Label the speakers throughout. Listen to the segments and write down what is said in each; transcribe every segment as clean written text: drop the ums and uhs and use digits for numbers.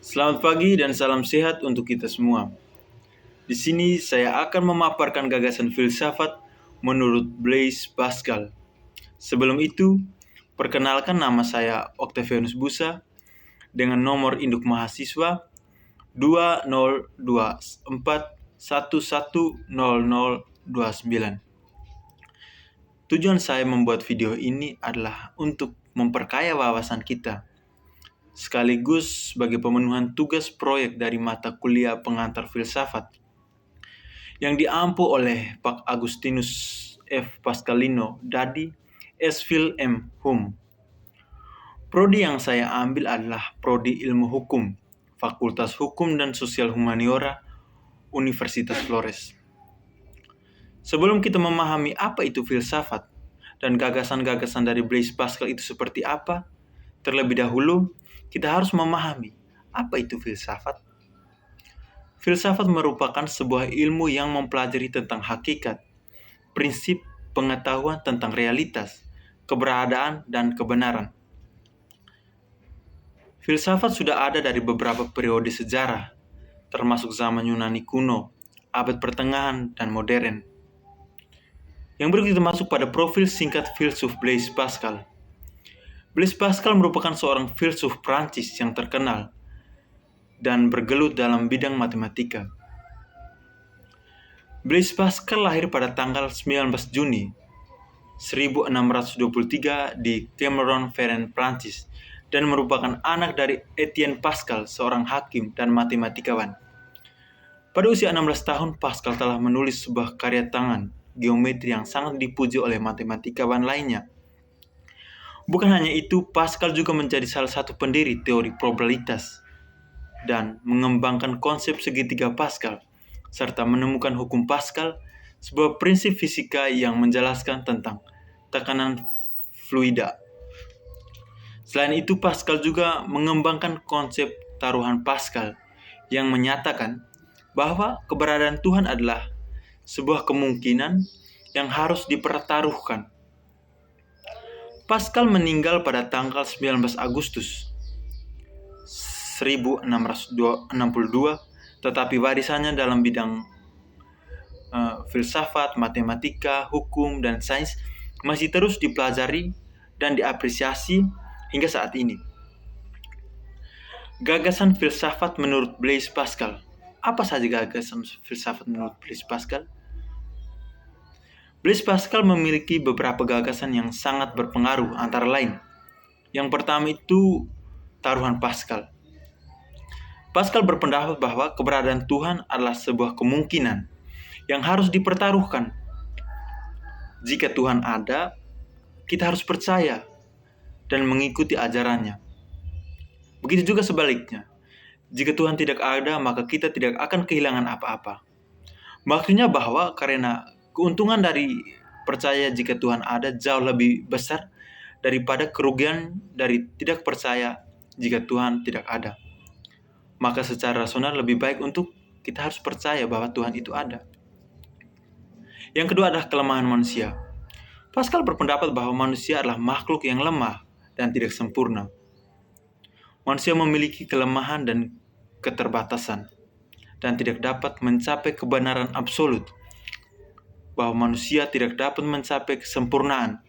Speaker 1: Selamat pagi dan salam sehat untuk kita semua. Di sini saya akan memaparkan gagasan filsafat menurut Blaise Pascal. Sebelum itu, perkenalkan nama saya Octavianus Busa dengan nomor induk mahasiswa 2024110029. Tujuan saya membuat video ini adalah untuk memperkaya wawasan kita, sekaligus sebagai pemenuhan tugas proyek dari mata kuliah pengantar filsafat yang diampu oleh Pak Agustinus F. Pascalino dari S.Phil M. Hum. Prodi yang saya ambil adalah Prodi Ilmu Hukum, Fakultas Hukum dan Sosial Humaniora, Universitas Flores. Sebelum kita memahami apa itu filsafat dan gagasan-gagasan dari Blaise Pascal itu seperti apa, terlebih dahulu kita harus memahami apa itu filsafat. Filsafat merupakan sebuah ilmu yang mempelajari tentang hakikat, prinsip pengetahuan tentang realitas, keberadaan, dan kebenaran. Filsafat sudah ada dari beberapa periode sejarah, termasuk zaman Yunani kuno, abad pertengahan, dan modern. Yang berikut kita masuk pada profil singkat filsuf Blaise Pascal. Blaise Pascal merupakan seorang filsuf Prancis yang terkenal dan bergelut dalam bidang matematika. Blaise Pascal lahir pada tanggal 19 Juni 1623 di Clermont-Ferrand, Prancis, dan merupakan anak dari Etienne Pascal, seorang hakim dan matematikawan. Pada usia 16 tahun, Pascal telah menulis sebuah karya tangan geometri yang sangat dipuji oleh matematikawan lainnya. Bukan hanya itu, Pascal juga menjadi salah satu pendiri teori probabilitas dan mengembangkan konsep segitiga Pascal, serta menemukan hukum Pascal, sebuah prinsip fisika yang menjelaskan tentang tekanan fluida. Selain itu, Pascal juga mengembangkan konsep taruhan Pascal yang menyatakan bahwa keberadaan Tuhan adalah sebuah kemungkinan yang harus dipertaruhkan. Pascal meninggal pada tanggal 19 Agustus 1662, tetapi warisannya dalam bidang filsafat, matematika, hukum, dan sains masih terus dipelajari dan diapresiasi hingga saat ini. Gagasan filsafat menurut Blaise Pascal. Apa saja gagasan filsafat menurut Blaise Pascal? Blaise Pascal memiliki beberapa gagasan yang sangat berpengaruh, antara lain. Yang pertama itu taruhan Pascal. Pascal berpendapat bahwa keberadaan Tuhan adalah sebuah kemungkinan yang harus dipertaruhkan. Jika Tuhan ada, kita harus percaya dan mengikuti ajarannya. Begitu juga sebaliknya. Jika Tuhan tidak ada, maka kita tidak akan kehilangan apa-apa. Maksudnya bahwa karena keuntungan dari percaya jika Tuhan ada jauh lebih besar daripada kerugian dari tidak percaya jika Tuhan tidak ada. Maka secara rasional lebih baik untuk kita harus percaya bahwa Tuhan itu ada. Yang kedua adalah kelemahan manusia. Pascal berpendapat bahwa manusia adalah makhluk yang lemah dan tidak sempurna. Manusia memiliki kelemahan dan keterbatasan dan tidak dapat mencapai kebenaran absolut, bahwa manusia tidak dapat mencapai kesempurnaan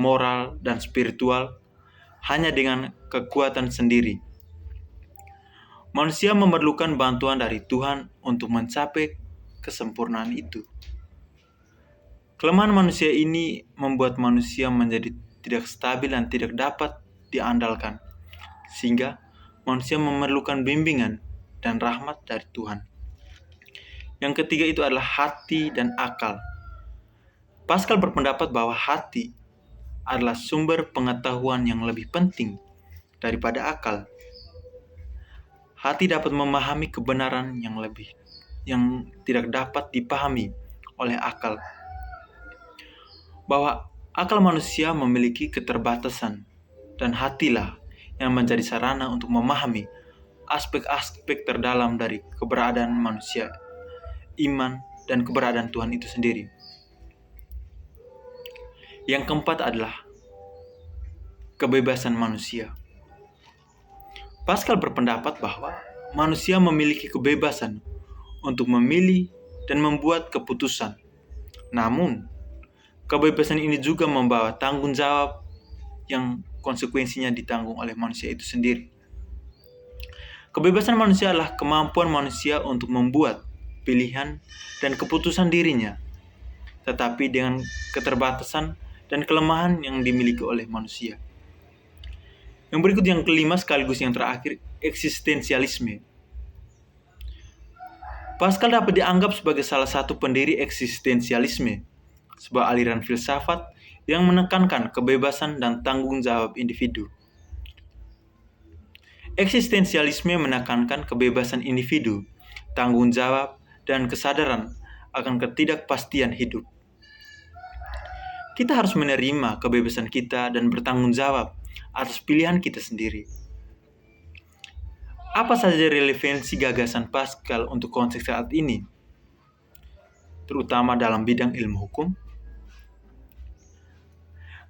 Speaker 1: moral dan spiritual hanya dengan kekuatan sendiri. Manusia memerlukan bantuan dari Tuhan untuk mencapai kesempurnaan itu. Kelemahan manusia ini membuat manusia menjadi tidak stabil dan tidak dapat diandalkan, sehingga manusia memerlukan bimbingan dan rahmat dari Tuhan. Yang ketiga itu adalah hati dan akal. Pascal berpendapat bahwa hati adalah sumber pengetahuan yang lebih penting daripada akal. Hati dapat memahami kebenaran yang tidak dapat dipahami oleh akal. Bahwa akal manusia memiliki keterbatasan dan hatilah yang menjadi sarana untuk memahami aspek-aspek terdalam dari keberadaan manusia, iman, dan keberadaan Tuhan itu sendiri. Yang keempat adalah kebebasan manusia. Pascal berpendapat bahwa manusia memiliki kebebasan untuk memilih dan membuat keputusan. Namun, kebebasan ini juga membawa tanggung jawab yang konsekuensinya ditanggung oleh manusia itu sendiri. Kebebasan manusia adalah kemampuan manusia untuk membuat pilihan dan keputusan dirinya, tetapi dengan keterbatasan dan kelemahan yang dimiliki oleh manusia. Yang berikut yang kelima sekaligus yang terakhir, eksistensialisme. Pascal dapat dianggap sebagai salah satu pendiri eksistensialisme, sebuah aliran filsafat yang menekankan kebebasan dan tanggung jawab individu. Eksistensialisme menekankan kebebasan individu, tanggung jawab, dan kesadaran akan ketidakpastian hidup. Kita harus menerima kebebasan kita dan bertanggung jawab atas pilihan kita sendiri. Apa saja relevansi gagasan Pascal untuk konteks saat ini, terutama dalam bidang ilmu hukum?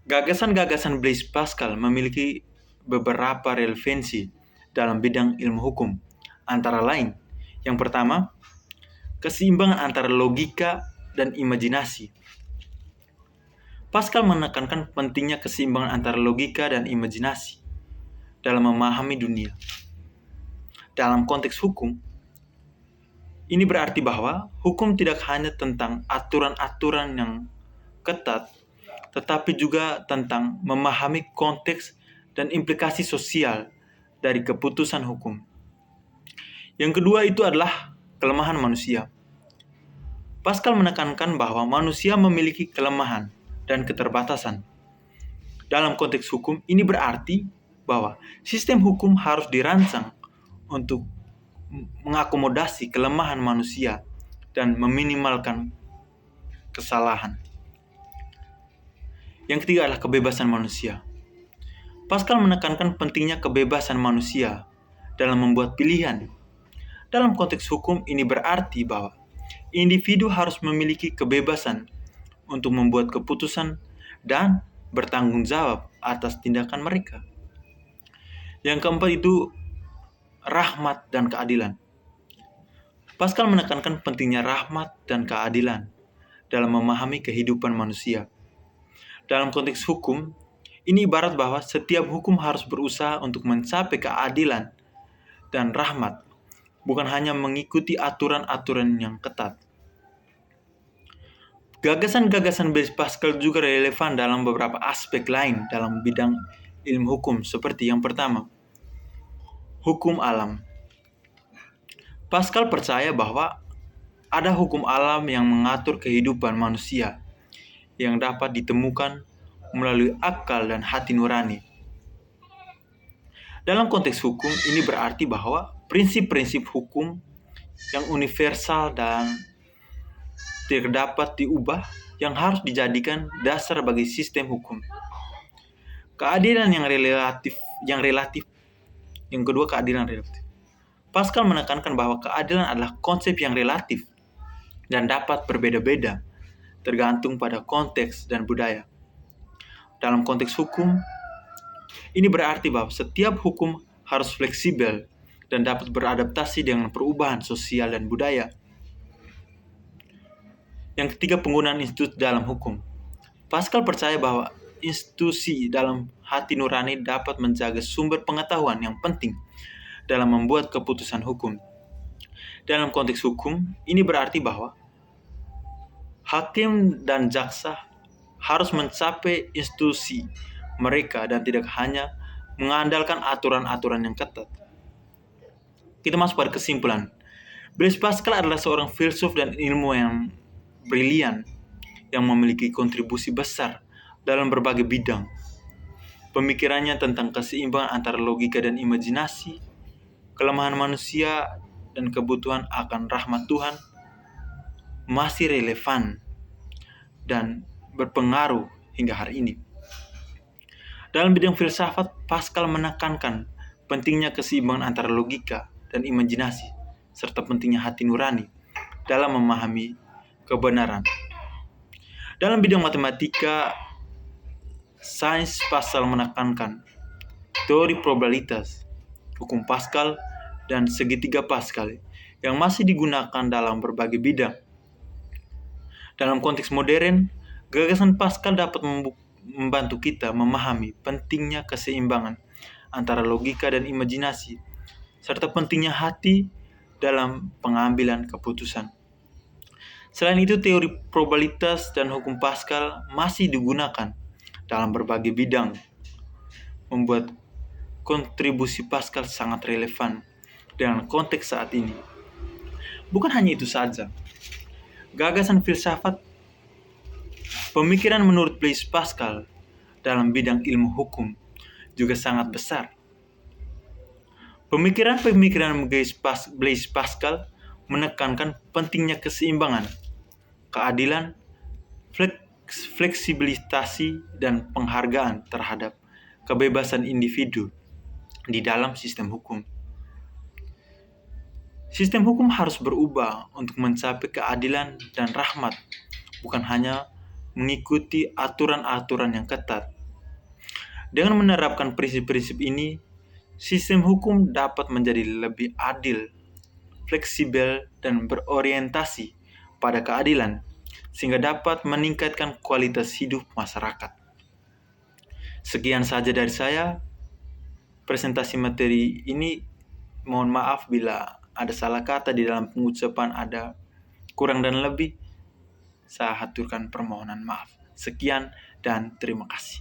Speaker 1: Gagasan-gagasan Blaise Pascal memiliki beberapa relevansi dalam bidang ilmu hukum, antara lain, yang pertama, keseimbangan antara logika dan imajinasi. Pascal menekankan pentingnya keseimbangan antara logika dan imajinasi dalam memahami dunia. Dalam konteks hukum, ini berarti bahwa hukum tidak hanya tentang aturan-aturan yang ketat, tetapi juga tentang memahami konteks dan implikasi sosial dari keputusan hukum. Yang kedua itu adalah kelemahan manusia. Pascal menekankan bahwa manusia memiliki kelemahan dan keterbatasan. Dalam konteks hukum, ini berarti bahwa sistem hukum harus dirancang untuk mengakomodasi kelemahan manusia dan meminimalkan kesalahan. Yang ketiga adalah kebebasan manusia. Pascal menekankan pentingnya kebebasan manusia dalam membuat pilihan. Dalam konteks hukum, ini berarti bahwa individu harus memiliki kebebasan untuk membuat keputusan dan bertanggung jawab atas tindakan mereka. Yang keempat itu rahmat dan keadilan. Pascal menekankan pentingnya rahmat dan keadilan dalam memahami kehidupan manusia. Dalam konteks hukum, ini ibarat bahwa setiap hukum harus berusaha untuk mencapai keadilan dan rahmat, bukan hanya mengikuti aturan-aturan yang ketat. Gagasan-gagasan Blaise Pascal juga relevan dalam beberapa aspek lain dalam bidang ilmu hukum, seperti yang pertama, hukum alam. Pascal percaya bahwa ada hukum alam yang mengatur kehidupan manusia yang dapat ditemukan melalui akal dan hati nurani. Dalam konteks hukum, ini berarti bahwa prinsip-prinsip hukum yang universal dan tidak dapat diubah yang harus dijadikan dasar bagi sistem hukum. Keadilan yang relatif. Yang kedua, keadilan relatif. Pascal menekankan bahwa keadilan adalah konsep yang relatif dan dapat berbeda-beda tergantung pada konteks dan budaya. Dalam konteks hukum, ini berarti bahwa setiap hukum harus fleksibel dan dapat beradaptasi dengan perubahan sosial dan budaya. Yang ketiga, penggunaan institusi dalam hukum. Pascal percaya bahwa institusi dalam hati nurani dapat menjaga sumber pengetahuan yang penting dalam membuat keputusan hukum. Dalam konteks hukum, ini berarti bahwa hakim dan jaksa harus mencapai institusi mereka dan tidak hanya mengandalkan aturan-aturan yang ketat. Kita masuk pada kesimpulan. Blaise Pascal adalah seorang filsuf dan ilmuwan yang brilian yang memiliki kontribusi besar dalam berbagai bidang. Pemikirannya tentang keseimbangan antara logika dan imajinasi, kelemahan manusia, dan kebutuhan akan rahmat Tuhan masih relevan dan berpengaruh hingga hari ini. Dalam bidang filsafat, Pascal menekankan pentingnya keseimbangan antara logika dan imajinasi, serta pentingnya hati nurani dalam memahami kebenaran. Dalam bidang matematika, sains, Pascal menekankan teori probabilitas, hukum Pascal, dan segitiga Paskal yang masih digunakan dalam berbagai bidang. Dalam konteks modern, gagasan Paskal dapat membantu kita memahami pentingnya keseimbangan antara logika dan imajinasi, serta pentingnya hati dalam pengambilan keputusan. Selain itu, teori probabilitas dan hukum Paskal masih digunakan dalam berbagai bidang, membuat kontribusi Paskal sangat relevan dengan konteks saat ini. Bukan hanya itu saja, gagasan filsafat, pemikiran menurut Blaise Pascal dalam bidang ilmu hukum juga sangat besar. Pemikiran-pemikiran Blaise Pascal menekankan pentingnya keseimbangan, keadilan, fleksibilitas, dan penghargaan terhadap kebebasan individu di dalam sistem hukum. Sistem hukum harus berubah untuk mencapai keadilan dan rahmat, bukan hanya mengikuti aturan-aturan yang ketat. Dengan menerapkan prinsip-prinsip ini, sistem hukum dapat menjadi lebih adil, fleksibel, dan berorientasi pada keadilan, sehingga dapat meningkatkan kualitas hidup masyarakat. Sekian saja dari saya. Presentasi materi ini, mohon maaf bila ada salah kata di dalam pengucapan, ada kurang dan lebih. Saya haturkan permohonan maaf. Sekian dan terima kasih.